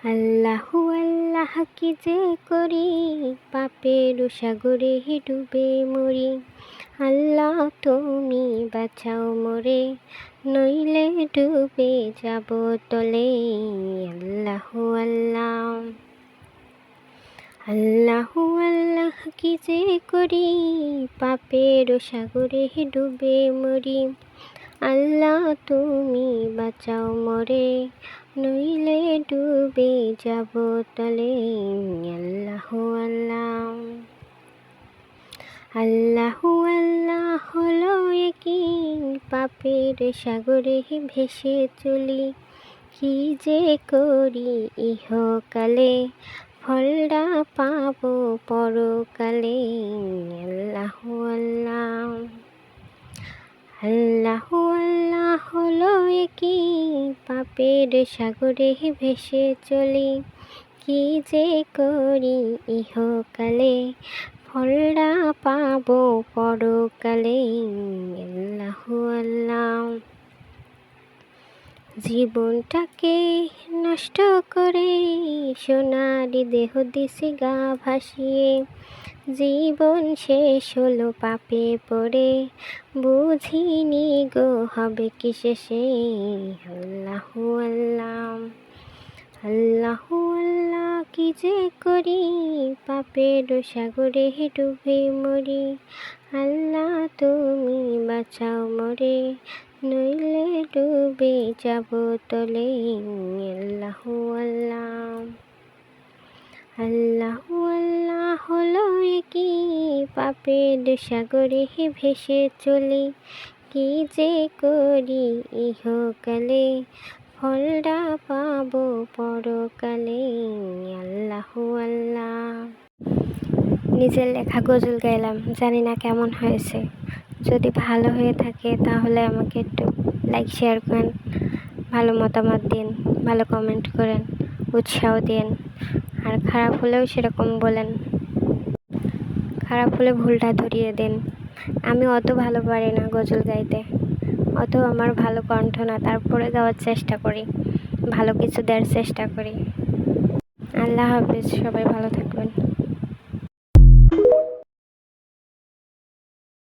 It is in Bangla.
আল্লাহু আল্লাহ কি যে করি, পাপের সাগরে ডুবে মরি। আল্লাহ তুমি বাঁচাও মোরে, নইলে ডুবে যাব তলে। আল্লাহু আল্লাহ আল্লাহু আল্লাহ কি যে করি, পাপের সাগরে ডুবে মরি। আল্লাহ তুমি বাঁচাও মোরে, নইলে ডুবে যাব তলে। আল্লাহু আল্লাহ আল্লাহু আল্লাহ হলো একদিন, পাপের সাগরে ভেসে চলি। কি যে করি ইহকালে, ফলটা পাবো পরকালে। আল্লাহু আল্লাহ আল্লাহু আল্লাহ হলো একদিন, পাপের সাগরে ভেসে চলি। কি যে করি ইহকালে, ফলটা পাবো পরকালে। আল্লাহু আল্লাহ জীবনটাকে নষ্ট করে, সোনারি দেহ দিছি গা ভাসিয়ে। জীবন শেষ হলো পাপে পড়ে, বুঝিনি গো হবে কি শেষে। আল্লাহু আল্লাহ আল্লাহু আল্লাহ কি যে করি, পাপের সাগরে ডুবে মরি। আল্লাহ তুমি বাঁচাও মোরে, নইলে ডুবে যাব তলে। আল্লাহু আল্লাহ আল্লাহু আল্লাহ হলো কি, পাপের সাগরে ভেসে চলি। কি যে করি ইহকালে, ফলটা পাবো পরকালে। আল্লাহু আল্লাহ নিজের লেখা গজল গাইলাম, জানি না কেমন হয়েছে। যদি ভালো হয়ে থাকে তাহলে আমাকে একটু লাইক শেয়ার করেন, ভালো মতামত দিন, ভালো কমেন্ট করেন, উৎসাহ দিন। আর খারাপ হলেও সেরকম বলেন, খারাপ হলে ভুলটা ধরিয়ে দিন। আমি অত ভালো পারি না গজল গাইতে, অত আমার ভালো কণ্ঠ না, তারপরে গাওয়ার চেষ্টা করি, ভালো কিছু দেওয়ার চেষ্টা করি। আল্লাহ হাফেজ, সবাই ভালো থাকবেন।